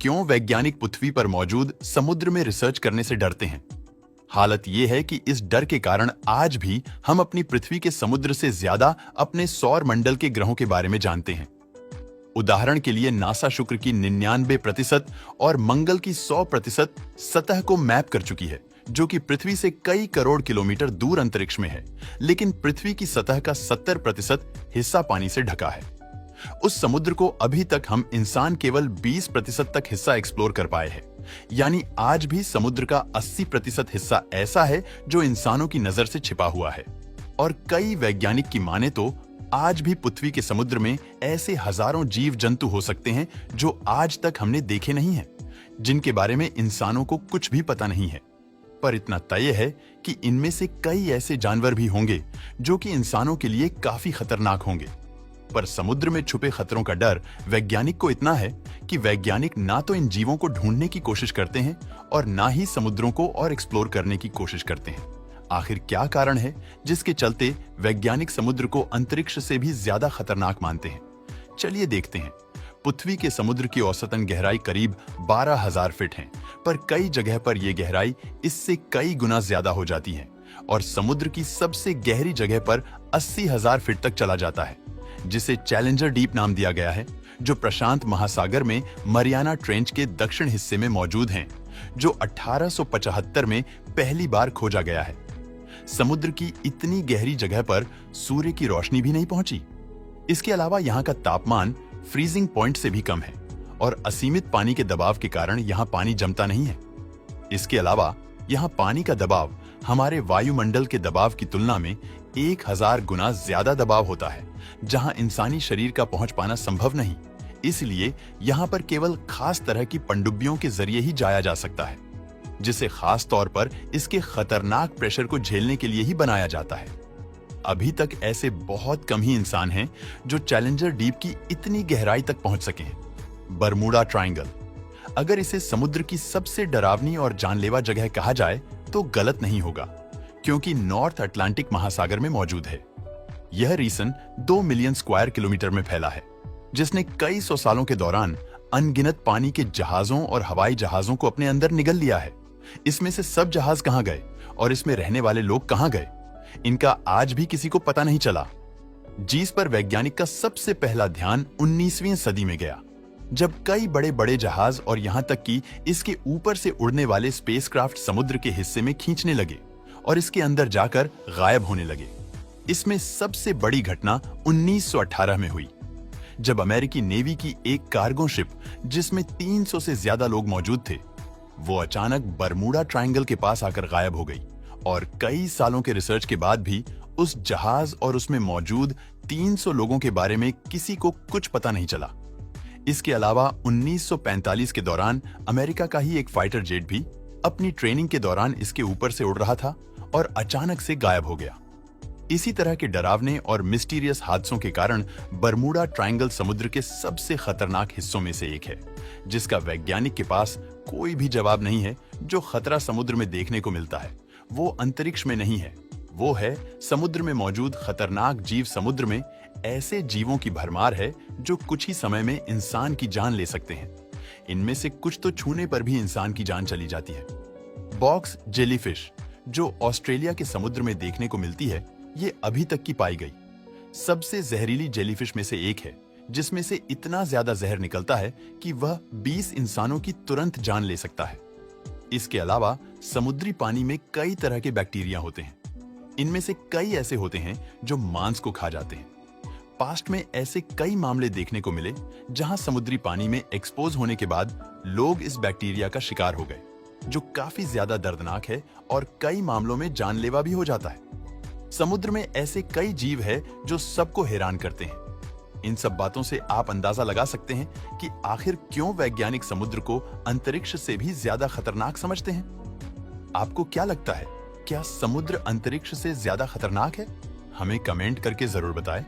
क्यों वैज्ञानिक पृथ्वी पर मौजूद समुद्र में रिसर्च करने से डरते हैं? हालत यह है कि इस डर के कारण आज भी हम अपनी पृथ्वी के समुद्र से ज्यादा अपने सौर मंडल के ग्रहों के बारे में जानते हैं। उदाहरण के लिए नासा शुक्र की 99% और मंगल की 100% सतह को मैप कर चुकी है, जो कि पृथ्वी से कई करोड़ किलोमीटर दूर अंतरिक्ष में है, लेकिन पृथ्वी की सतह का 70% हिस्सा पानी से ढका है। उस समुद्र को अभी तक हम इंसान केवल 20% तक हिस्सा एक्सप्लोर कर पाए हैं। यानी आज भी समुद्र का 80% हिस्सा ऐसा है जो इंसानों की नजर से छिपा हुआ है। और कई वैज्ञानिक की माने तो आज भी पृथ्वी के समुद्र में ऐसे हजारों जीव जंतु हो सकते हैं जो आज तक हमने देखे नहीं हैं, जिनके बारे में इंसानों को कुछ भी पता नहीं है। पर इतना तय है कि इनमें से कई ऐसे जानवर भी होंगे जो कि इंसानों के लिए काफी खतरनाक होंगे। पर समुद्र में छुपे खतरों का डर वैज्ञानिक को इतना है कि वैज्ञानिक ना तो इन जीवों को ढूंढने की कोशिश करते हैं और ना ही समुद्रों को और एक्सप्लोर करने की कोशिश करते हैं। आखिर क्या कारण है जिसके चलते वैज्ञानिक समुद्र को अंतरिक्ष से भी ज्यादा खतरनाक मानते हैं? चलिए देखते हैं। पृथ्वी के समुद्र की औसतन गहराई करीब 12,000 फीट है, पर कई जगह पर यह गहराई इससे कई गुना ज्यादा हो जाती है और समुद्र की सबसे गहरी जगह पर 80,000 फीट तक चला जाता है, जिसे चैलेंजर डीप नाम दिया गया है, जो प्रशांत महासागर में मरियाना ट्रेंच के दक्षिण हिस्से में मौजूद हैं, जो 1875 में पहली बार खोजा गया है। समुद्र की इतनी गहरी जगह पर सूर्य की रोशनी भी नहीं पहुंची। इसके अलावा यहाँ का तापमान फ्रीजिंग पॉइंट से भी कम है और असीमित पानी के दबाव के कारण यहाँ पानी जमता नहीं है। इसके अलावा यहाँ पानी का दबाव हमारे वायुमंडल के दबाव की तुलना में 1000 गुना ज्यादा दबाव होता है, जहां इंसानी शरीर का पहुंच पाना संभव नहीं। इसलिए यहां पर केवल खास तरह की पनडुब्बियों के जरिए ही जाया जा सकता है, जिसे खास तौर पर इसके खतरनाक प्रेशर को झेलने के लिए ही बनाया जाता है। अभी तक ऐसे बहुत कम ही इंसान हैं जो चैलेंजर डीप की इतनी गहराई तक पहुंच सके हैं। बरमूडा ट्रायंगल, अगर इसे समुद्र की सबसे डरावनी और जानलेवा जगह कहा जाए तो गलत नहीं होगा, क्योंकि नॉर्थ अटलांटिक महासागर में मौजूद है। यह रीजन 2 मिलियन स्क्वायर किलोमीटर में फैला है, जिसने कई सौ सालों के दौरान अनगिनत पानी के जहाजों और हवाई जहाजों को अपने अंदर निगल लिया है। इसमें से सब जहाज कहां गए और इसमें रहने वाले लोग कहां गए, इनका आज भी किसी को पता नहीं चला। जीस पर वैज्ञानिक का सबसे पहला ध्यान 19वीं सदी में गया, जब कई बड़े बड़े जहाज और यहां तक कि इसके ऊपर से उड़ने वाले स्पेसक्राफ्ट समुद्र के हिस्से में खींचने लगे और इसके अंदर जाकर गायब होने लगे। इसमें सबसे बड़ी घटना 1918 में हुई, जब अमेरिकी नेवी की एक कार्गो शिप, जिसमें 300 से ज्यादा लोग मौजूद थे, वो अचानक बरमूडा ट्रायंगल के पास आकर गायब हो गई और कई सालों के रिसर्च के बाद भी उस जहाज और उसमें मौजूद 300 लोगों के बारे में किसी को कुछ पता नहीं चला। इसके अलावा 1945 के दौरान अमेरिका का ही एक फाइटर जेट भी अपनी ट्रेनिंग के दौरान इसके ऊपर से उड़ रहा था और अचानक से गायब हो गया। इसी तरह के डरावने और मिस्टीरियस हादसों के कारण बरमूडा ट्रायंगल समुद्र के सबसे खतरनाक हिस्सों में से एक है, जिसका वैज्ञानिक के पास कोई भी जवाब नहीं है। जो खतरा समुद्र में देखने को मिलता है वो अंतरिक्ष में नहीं है, वो है समुद्र में मौजूद खतरनाक जीव। समुद्र में ऐसे जीवों की भरमार है जो कुछ ही समय में इंसान की जान ले सकते हैं। इनमें से कुछ तो छूने पर भी इंसान की जान चली जाती है। बॉक्स जेलीफिश, जो ऑस्ट्रेलिया के समुद्र में देखने को मिलती है, ये अभी तक की पाई गई सबसे जहरीली जेलीफिश में से एक है, जिसमें से इतना ज्यादा जहर निकलता है कि वह 20 इंसानों की तुरंत जान ले सकता है। इसके अलावा समुद्री पानी में कई तरह के बैक्टीरिया होते हैं। इनमें से कई ऐसे होते हैं जो मांस को खा जाते हैं। पास्ट में ऐसे कई मामले देखने को मिले जहां समुद्री पानी में एक्सपोज होने के बाद लोग इस बैक्टीरिया का शिकार हो गए, जो काफी ज्यादा दर्दनाक है और कई मामलों में जानलेवा भी हो जाता है। समुद्र में ऐसे कई जीव है जो सबको हैरान करते हैं। इन सब बातों से आप अंदाजा लगा सकते हैं कि आखिर क्यों वैज्ञानिक समुद्र को अंतरिक्ष से भी ज्यादा खतरनाक समझते हैं। आपको क्या लगता है, क्या समुद्र अंतरिक्ष से ज्यादा खतरनाक है? हमें कमेंट करके जरूर बताएं।